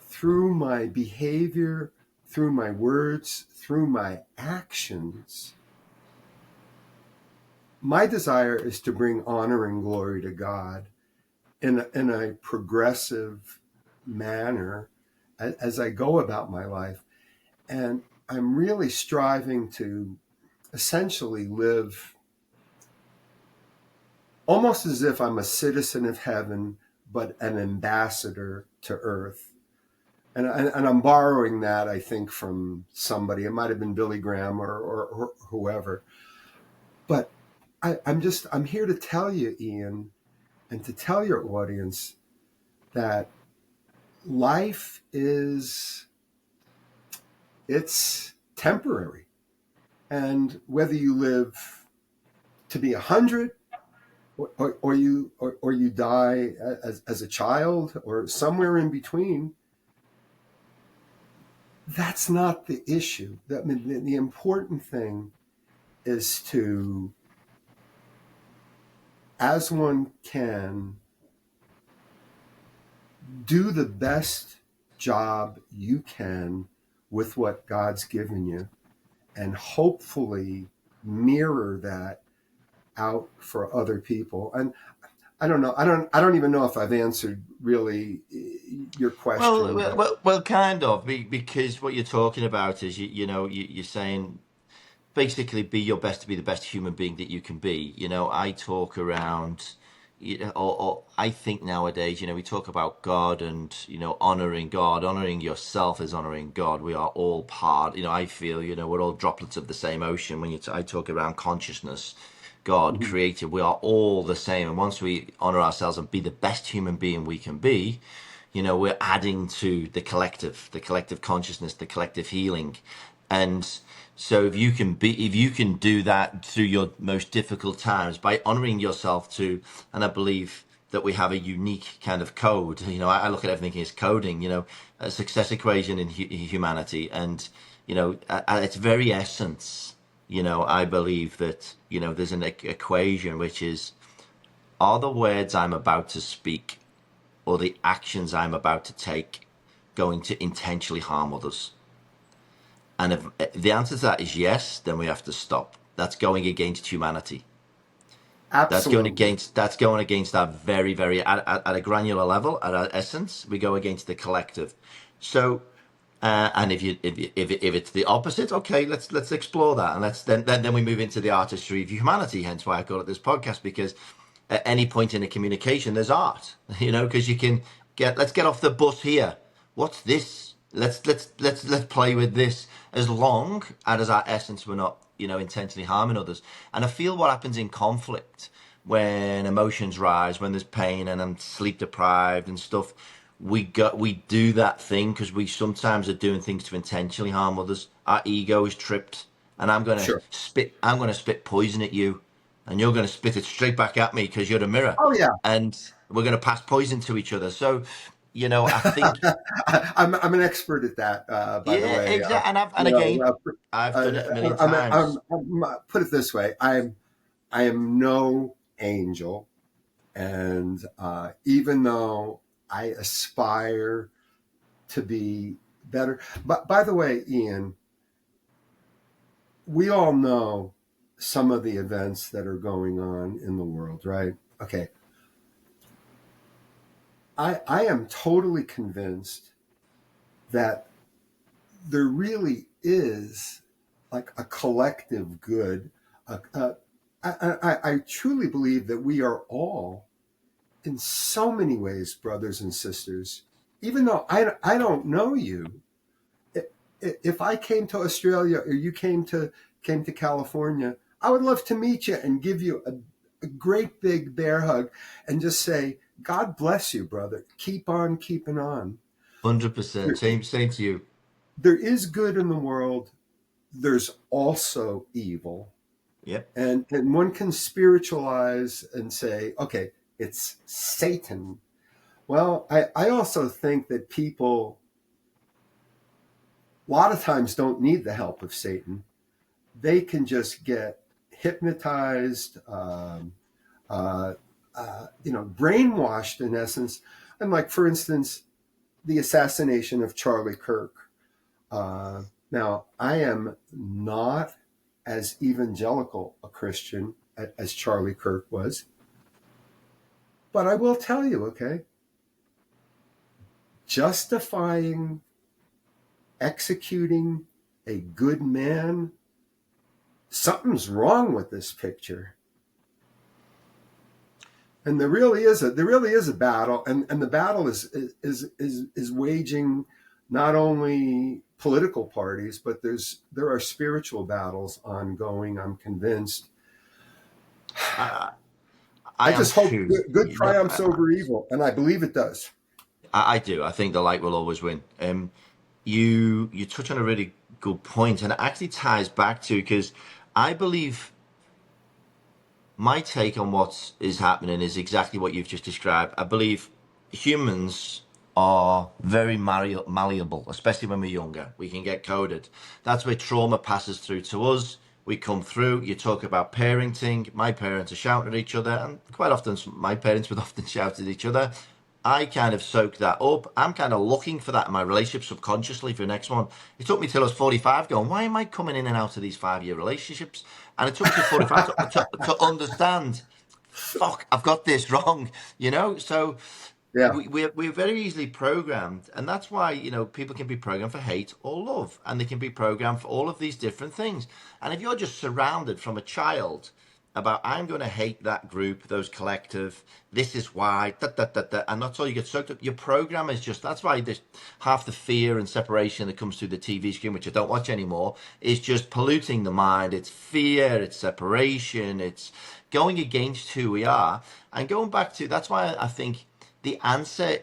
through my behavior, through my words, through my actions, my desire is to bring honor and glory to God in a progressive manner as I go about my life. And I'm really striving to essentially live almost as if I'm a citizen of heaven, but an ambassador to earth. And I'm borrowing that, I think, from somebody. It might have been Billy Graham or whoever. But I'm here to tell you, Ian, and to tell your audience that life it's temporary. And whether you live to be 100, or you die as a child or somewhere in between, that's not the issue. I mean, the important thing is to, as one can, do the best job you can with what God's given you, and hopefully mirror that out for other people. And I don't know. I don't even know if I've answered really your Well, question, well, but well, well, kind of, because what you're talking about is you're saying basically be your best to be the best human being that you can be. I talk around, or I think nowadays, we talk about God and, honoring God, honoring yourself is honoring God. We are all part, I feel, we're all droplets of the same ocean. I talk around consciousness, God, Mhm. created, we are all the same. And once we honor ourselves and be the best human being we can be, we're adding to the collective consciousness, the collective healing. And so if you can do that through your most difficult times by honoring yourself too, and I believe that we have a unique kind of code. I look at everything as coding, a success equation in humanity. And, at its very essence, I believe that, there's an equation which is, are the words I'm about to speak or the actions I'm about to take going to intentionally harm others? And if the answer to that is yes, then we have to stop. That's going against humanity. Absolutely. That's going against our very, very at a granular level, at our essence, we go against the collective. So, and if it's the opposite, okay, let's explore that, and then we move into the artistry of humanity. Hence why I call it this podcast, because at any point in a communication, there's art. Because you can let's get off the bus here. What's this? Let's play with this, as long as our essence we're not intentionally harming others. And I feel what happens in conflict, when emotions rise, when there's pain and I'm sleep deprived and stuff, we do that thing because we sometimes are doing things to intentionally harm others. Our ego is tripped, and Sure. I'm gonna spit poison at you, and you're gonna spit it straight back at me because you're the mirror, Oh yeah. and we're gonna pass poison to each other. So, I think, I'm an expert at that. By the yeah, way, exactly. And you know, again, I've done it a million I'm, times. put it this way: I am no angel, and even though I aspire to be better, but by the way, Ian, we all know some of the events that are going on in the world, right? Okay, I am totally convinced that there really is like a collective good. I truly believe that we are all, in so many ways, brothers and sisters. Even though I don't know you, if I came to Australia or you came to California, I would love to meet you and give you a great big bear hug and just say, God bless you, brother. Keep on keeping on. 100%. There, Same to you. there is good in the world. There's also evil. Yep. And one can spiritualize and say, okay, it's Satan. Well, I also think that people a lot of times don't need the help of Satan. They can just get hypnotized, brainwashed in essence. And like, for instance, the assassination of Charlie Kirk. Uh, Now, I am not as evangelical a Christian as Charlie Kirk was, but I will tell you, okay, justifying executing a good man, something's wrong with this picture. And there really is a battle, and the battle is waging not only political parties, but there are spiritual battles ongoing. I'm convinced. I, I I am just hope too. good triumphs over evil, and I believe it does. I do. I think the light will always win. You touch on a really good point, and it actually ties back to, because I believe my take on what is happening is exactly what you've just described. I believe humans are very malleable, especially when we're younger. We can get coded. That's where trauma passes through to us. We come through. You talk about parenting. My parents are shouting at each other, and quite often my parents would often shout at each other. I kind of soak that up. I'm kind of looking for that in my relationship subconsciously for the next one. It took me till I was 45 going, why am I coming in and out of these 5 year relationships? And it took me to 45 to understand, fuck, I've got this wrong, you know? So Yeah. we're very easily programmed. And that's why, people can be programmed for hate or love. And they can be programmed for all of these different things. And if you're just surrounded from a child about I'm going to hate that group, those collective. This is why, and that's all you get soaked up. Your program is just that's why there's half the fear and separation that comes through the TV screen, which I don't watch anymore, is just polluting the mind. It's fear, it's separation, it's going against who we are, and going back to that's why I think the answer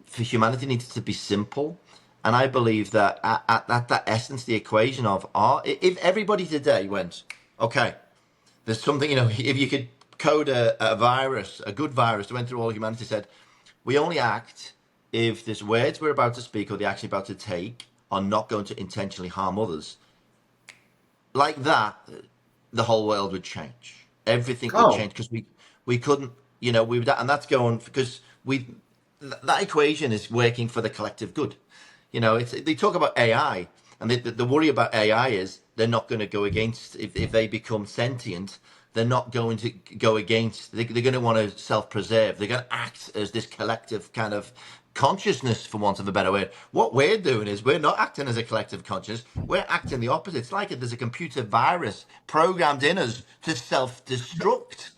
for humanity needs to be simple. And I believe that at that essence, the equation of art, if everybody today went, okay, there's something, if you could code a virus, a good virus that went through all of humanity, said, we only act if these words we're about to speak or the action about to take are not going to intentionally harm others. Like that, the whole world would change. Everything would Oh, change because we couldn't, we would, and that's going because that equation is working for the collective good. They talk about AI, and the worry about AI is they're not going to go against if they become sentient. They're not going to go against. They're going to want to self-preserve. They're going to act as this collective kind of consciousness, for want of a better word. What we're doing is we're not acting as a collective consciousness. We're acting the opposite. It's like there's a computer virus programmed in us to self-destruct.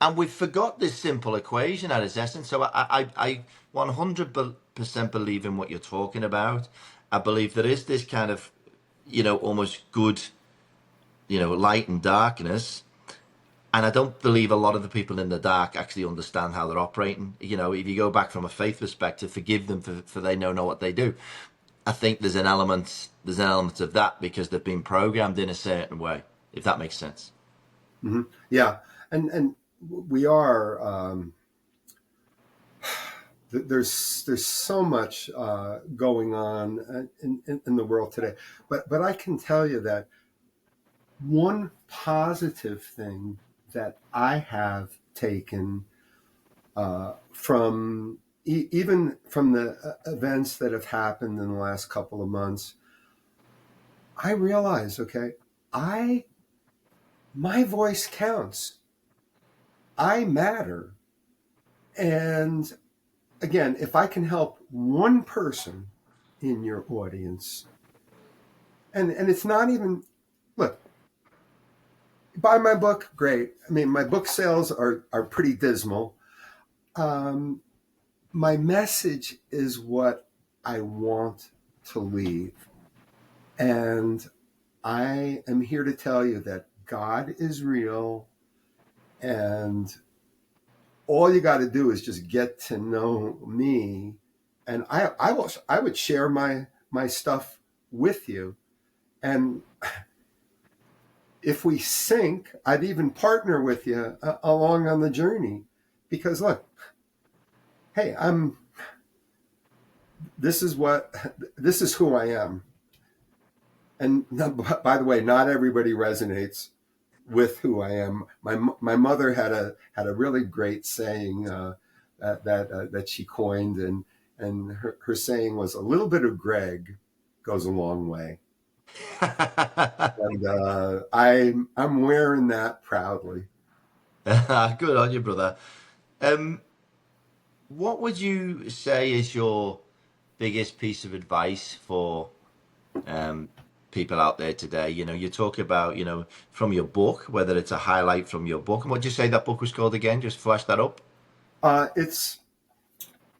And we've forgot this simple equation at its essence. So I 100% believe in what you're talking about. I believe there is this kind of, almost good, light and darkness. And I don't believe a lot of the people in the dark actually understand how they're operating. If you go back from a faith perspective, forgive them for they know what they do. I think there's an element of that because they've been programmed in a certain way, if that makes sense. yeah. And we are. There's so much going on in the world today, but I can tell you that one positive thing that I have taken from even from the events that have happened in the last couple of months, I realize, okay, I my voice counts. I matter. And again, if I can help one person in your audience, and it's not even look, buy my book, great. I mean, my book sales are pretty dismal. Um, my message is what I want to leave. And I am here to tell you that God is real, and all you got to do is just get to know me. And I would share my stuff with you. And if we sync, I'd even partner with you along on the journey. Because look, hey, this is who I am. And by the way, not everybody resonates with who I am. My mother had a really great saying that she coined, and her saying was, "A little bit of Greg goes a long way." And I'm wearing that proudly. Good on you, brother. Um, what would you say is your biggest piece of advice for um, people out there today? You talk about, from your book, whether it's a highlight from your book. And what did you say that book was called again? Just flash that up. It's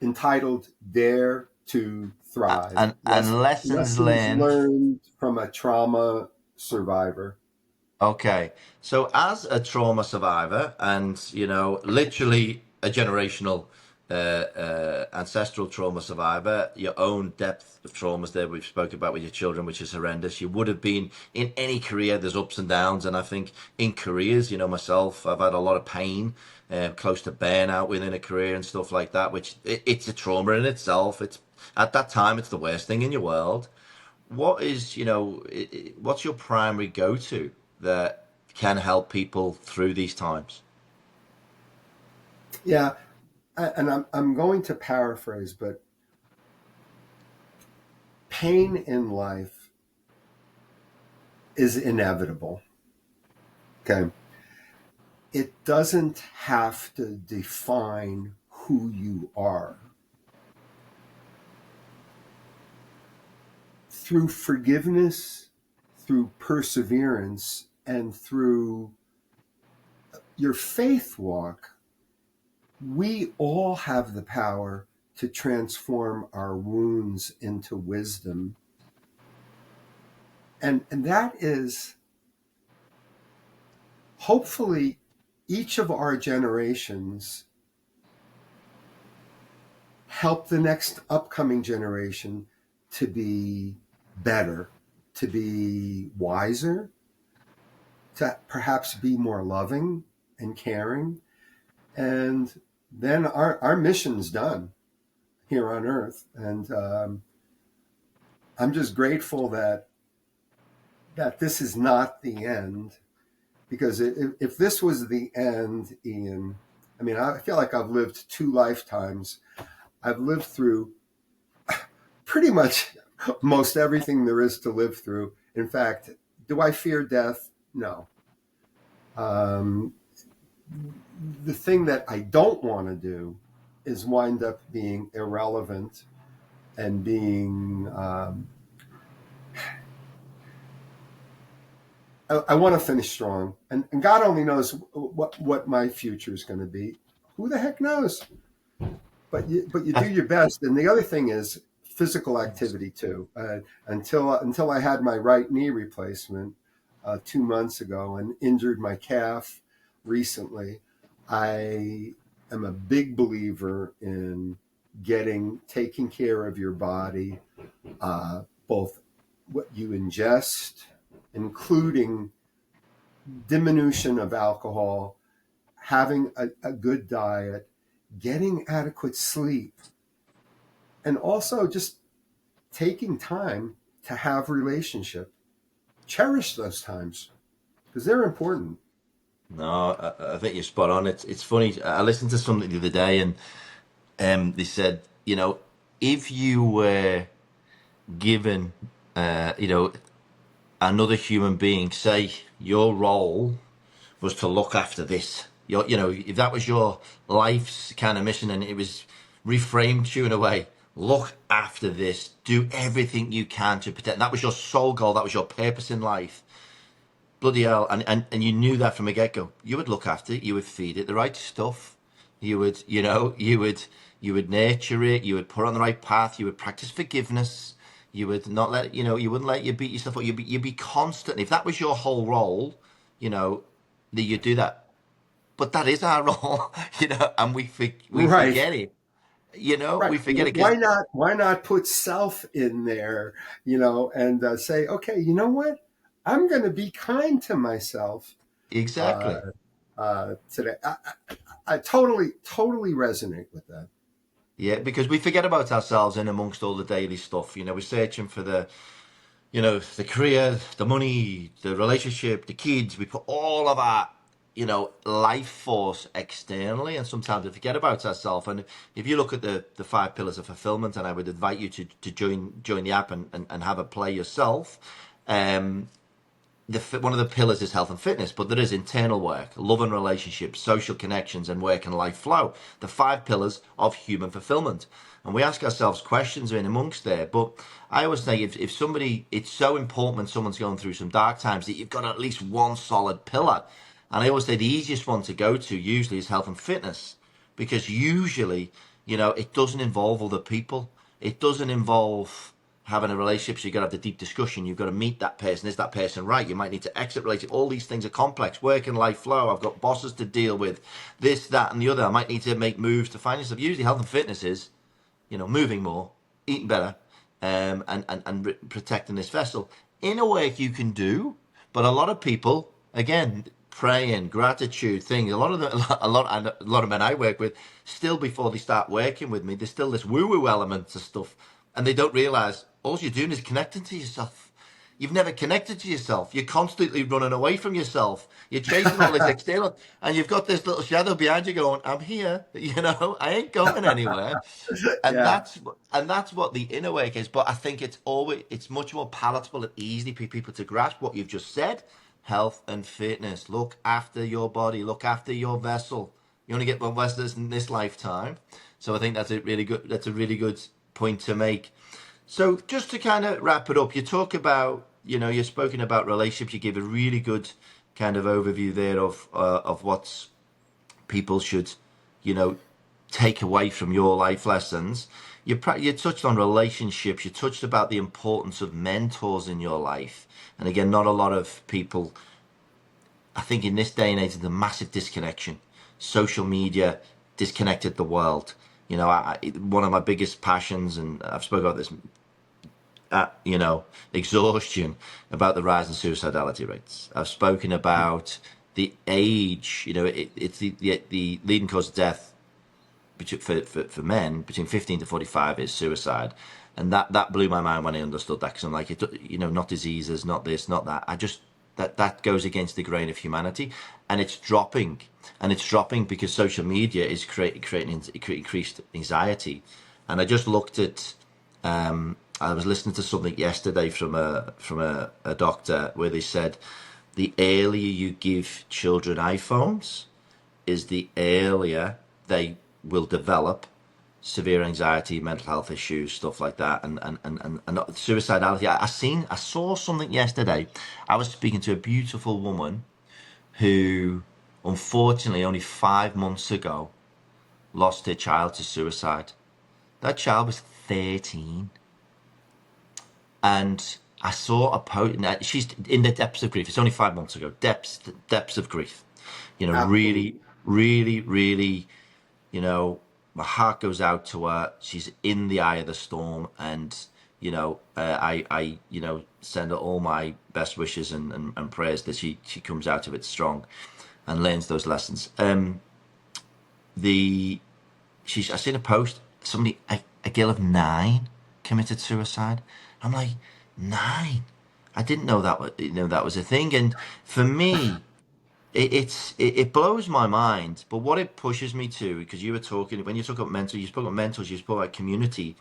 entitled "Dare to Thrive: And lessons Lessons learned. Learned from a Trauma Survivor." Okay. So as a trauma survivor and, literally a generational ancestral trauma survivor, your own depth of traumas there we've spoken about with your children, which is horrendous. You would have been in any career, there's ups and downs. And I think in careers, myself, I've had a lot of pain, close to burnout within a career and stuff like that, which it's a trauma in itself. It's at that time, it's the worst thing in your world. What's your primary go-to that can help people through these times? Yeah. and I'm going to paraphrase, but pain in life is inevitable. Okay. It doesn't have to define who you are. Through forgiveness, through perseverance, and through your faith walk, we all have the power to transform our wounds into wisdom. And that is hopefully each of our generations help the next upcoming generation to be better, to be wiser, to perhaps be more loving and caring. And then our mission's done here on earth. And I'm just grateful that this is not the end, because if this was the end, Ian, I mean, I feel like I've lived 2 lifetimes. I've lived through pretty much most everything there is to live through. In fact, do I fear death? No. Um, the thing that I don't want to do is wind up being irrelevant and being. I want to finish strong, and God only knows what my future is going to be. Who the heck knows? But you do your best. And the other thing is physical activity too. Until I had my right knee replacement 2 months ago and injured my calf recently, I am a big believer in taking care of your body, both what you ingest, including diminution of alcohol, having a good diet, getting adequate sleep, and also just taking time to have relationship. Cherish those times because they're important. No, I think you're spot on. It's funny. I listened to something the other day, and they said, if you were given, another human being, say your role was to look after this. If that was your life's kind of mission, and it was reframed to you in a way, look after this, do everything you can to protect. And that was your sole goal. That was your purpose in life. Bloody hell. And you knew that from a get-go. You would look after it. You would feed it the right stuff. You would, you would nurture it. You would put it on the right path. You would practice forgiveness. You would not let, you wouldn't let you beat yourself up. You'd be constant. If that was your whole role, you know, that you'd do that. But that is our role, and we Right. forget it. Right. We forget it because Why not put self in there, and say, okay, you know what? I'm going to be kind to myself uh, exactly. today. I totally resonate with that. Yeah, because we forget about ourselves in amongst all the daily stuff. We're searching for the career, the money, the relationship, the kids. We put all of our, life force externally, and sometimes we forget about ourselves. And if you look at the 5 pillars of fulfillment, and I would invite you to join the app and have a play yourself. Um, one of the pillars is health and fitness, but there is internal work, love and relationships, social connections, and work and life flow. The 5 pillars of human fulfillment. And we ask ourselves questions in amongst there. But I always say if somebody, it's so important when someone's going through some dark times that you've got at least one solid pillar. And I always say the easiest one to go to usually is health and fitness, because usually, it doesn't involve other people. It doesn't involve having a relationship, so you've got to have the deep discussion. You've got to meet that person. Is that person right? You might need to exit relationship. All these things are complex. Work and life flow. I've got bosses to deal with. This, that, and the other. I might need to make moves to find yourself. Usually, health and fitness is, moving more, eating better, and protecting this vessel. Inner work you can do, but a lot of people, again, praying, gratitude, things. A lot of a lot of men I work with, still before they start working with me, there's still this woo woo element to stuff, and they don't realize all you're doing is connecting to yourself. You've never connected to yourself. You're constantly running away from yourself. You're chasing all this external, and you've got this little shadow behind you going, "I'm here." I ain't going anywhere. And Yeah. that's what the inner work is. But I think it's much more palatable and easy for people to grasp what you've just said. Health and fitness. Look after your body. Look after your vessel. You only get one vessel in this lifetime. So I think that's a really good point to make. So just to kind of wrap it up, you talk about, you've spoken about relationships. You give a really good kind of overview there of what people should, you know, take away from your life lessons. You touched on relationships. You touched about the importance of mentors in your life. And again, not a lot of people, I think in this day and age, there's a massive disconnection. Social media disconnected the world. One of my biggest passions, and I've spoken about this exhaustion, about the rise in suicidality rates. I've spoken about the age. It's the leading cause of death for men between 15 to 45 is suicide, and that blew my mind when I understood that, because I'm like, not diseases, not this, not that. I just that goes against the grain of humanity, and it's dropping, because social media is creating increased anxiety. And I just looked at I was listening to something yesterday from a doctor, where they said the earlier you give children iPhones is the earlier they will develop severe anxiety, mental health issues, stuff like that, and suicidality. I saw something yesterday. I was speaking to a beautiful woman who, unfortunately, only 5 months ago, lost her child to suicide. That child was 13. And I saw a post. She's in the depths of grief. It's only 5 months ago. Depths of grief. Absolutely. Really, really, really. My heart goes out to her. She's in the eye of the storm, and I send her all my best wishes and prayers that she comes out of it strong, and learns those lessons. The she's I seen a post. A girl of 9 committed suicide. I'm like, 9. I didn't know that was a thing. And for me, it blows my mind. But what it pushes me to, because you were talking, when you talk about mental, you spoke about mentors, you spoke about community.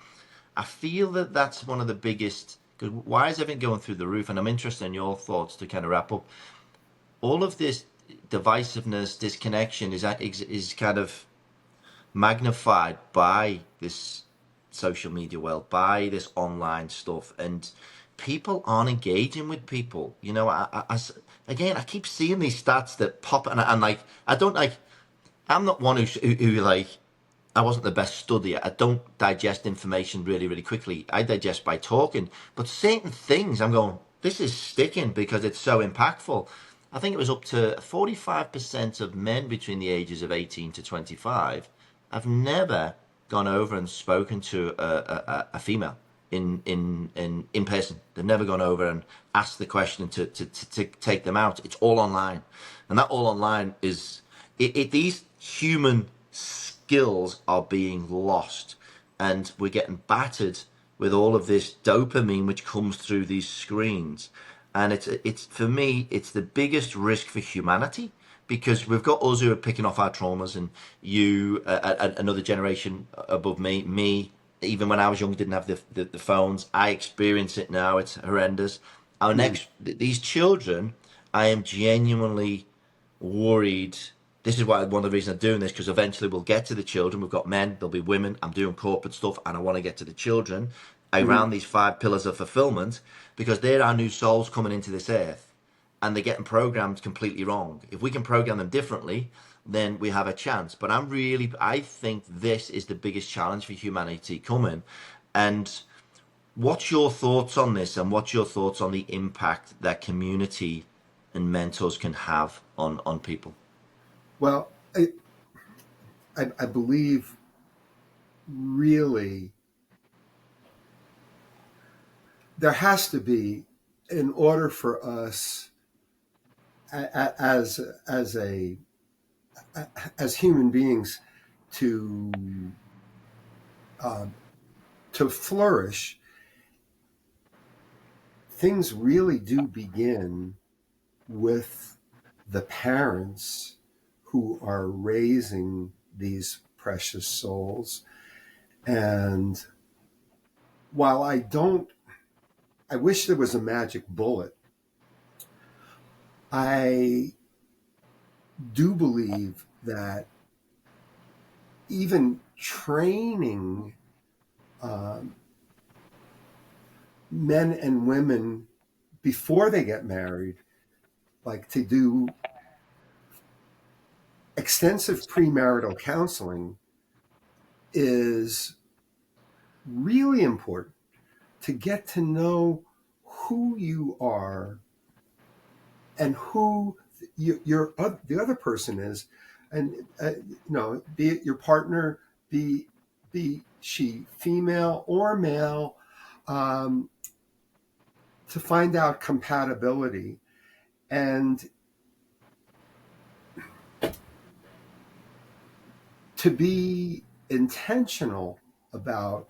I feel that that's one of the biggest. Because why is everything going through the roof? And I'm interested in your thoughts to kind of wrap up. All of this divisiveness, disconnection is kind of magnified by this social media world, by this online stuff, and people aren't engaging with people. Again, I keep seeing these stats that pop, and I'm like, I don't like. I'm not one who like. I wasn't the best studier. I don't digest information really, really quickly. I digest by talking. But certain things, I'm going, this is sticking because it's so impactful. I think it was up to 45% of men between the ages of 18 to 25 have never gone over and spoken to a female in person. They've never gone over and asked the question to take them out. It's all online. And that all online is, these human skills are being lost, and we're getting battered with all of this dopamine which comes through these screens. And it's for me, it's the biggest risk for humanity, because we've got us who are picking off our traumas, and you, another generation above me, even when I was young, didn't have the phones. I experience it now. It's horrendous. Our Mm. next, these children, I am genuinely worried. This is why one of the reasons I'm doing this, because eventually we'll get to the children. We've got men, there'll be women. I'm doing corporate stuff, and I want to get to the children Mhm. around these 5 pillars of fulfillment, because they're our new souls coming into this earth, and they're getting programmed completely wrong. If we can program them differently, then we have a chance. But I think this is the biggest challenge for humanity coming. And what's your thoughts on this, and what's your thoughts on the impact that community and mentors can have on people? Well, I believe really there has to be, in order for us as a as human beings to to flourish, things really do begin with the parents who are raising these precious souls. And while I wish there was a magic bullet. I do believe that even training um, men and women before they get married, like to do extensive premarital counseling, is really important to get to know who you are and who the other person is, and be it your partner, be she female or male, um, to find out compatibility and to be intentional about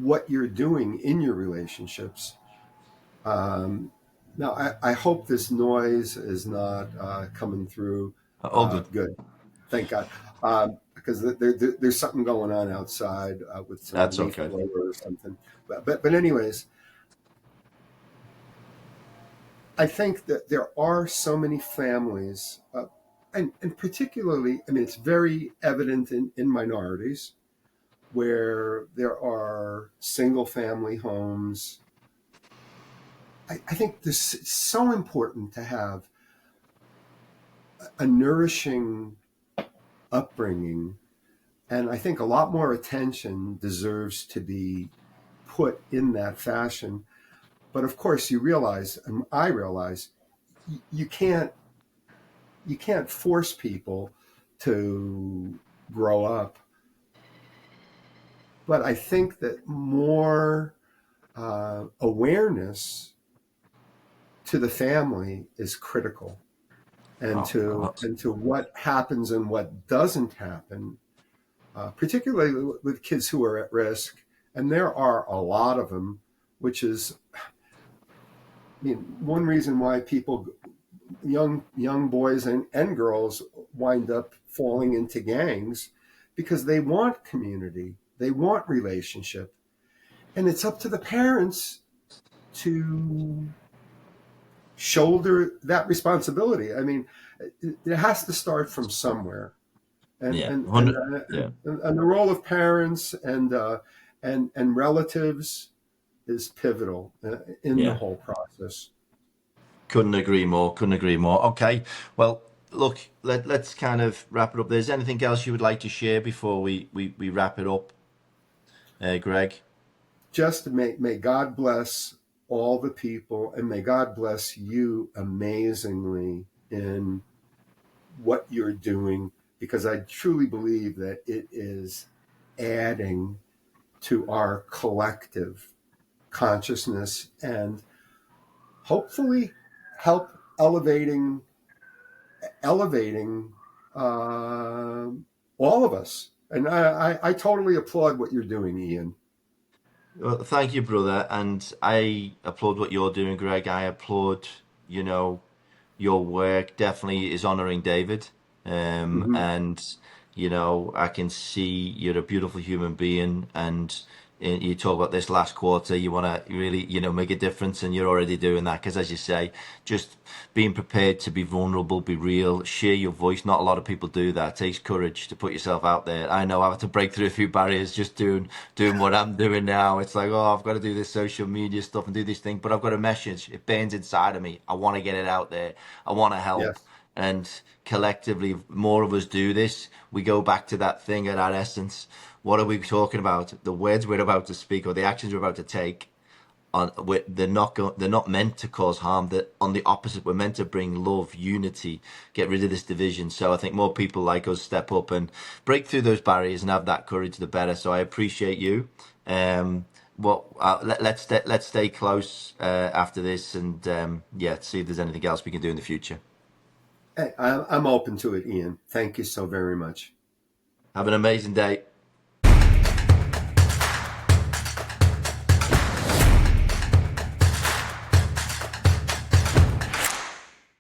what you're doing in your relationships. Um, Now, I hope this noise is not coming through All good. good. Thank God. Because there's something going on outside with some That's leaf okay. blower or something. But anyways, I think that there are so many families, and particularly, I mean, it's very evident in minorities where there are single family homes. I think this is so important to have a nourishing upbringing. And I think a lot more attention deserves to be put in that fashion. But of course, you realize, and I realize, you can't force people to grow up. But I think that more awareness to the family is critical, and Oh, to what happens and what doesn't happen, particularly with kids who are at risk, and there are a lot of them, which is, I mean, one reason why people, young boys and girls, wind up falling into gangs, because they want community, they want relationship, and it's up to the parents to shoulder that responsibility. I mean, it has to start from somewhere, and yeah. and and 100. Yeah. and the role of parents and relatives is pivotal in the Yeah. whole process. Couldn't agree more. Couldn't agree more. Okay. Well, look, let's kind of wrap it up. There's anything else you would like to share before we wrap it up, Greg? Just may God bless all the people, and may God bless you amazingly in what you're doing, because I truly believe that it is adding to our collective consciousness and hopefully help elevating uh, all of us. And I totally applaud what you're doing, Ian. Well, thank you, brother. And I applaud what you're doing, Greg. I applaud, you know, your work definitely is honoring David. Mm-hmm. And, I can see you're a beautiful human being. And you talk about this last quarter, you want to really, make a difference. And you're already doing that. Because as you say, just being prepared to be vulnerable, be real, share your voice. Not a lot of people do that. It takes courage to put yourself out there. I know I have to break through a few barriers just doing what I'm doing now. It's like, oh, I've got to do this social media stuff and do this thing, but I've got a message. It burns inside of me. I want to get it out there. I want to help. Yes. And collectively, more of us do this. We go back to that thing at our essence. What are we talking about? The words we're about to speak or the actions we're about to take they're not meant to cause harm. That on the opposite, we're meant to bring love, unity, get rid of this division. So I think more people like us step up and break through those barriers and have that courage, the better. So I appreciate you. Let's stay close after this, and yeah, see if there's anything else we can do in the future. I'm open to it, Ian. Thank you so very much. Have an amazing day.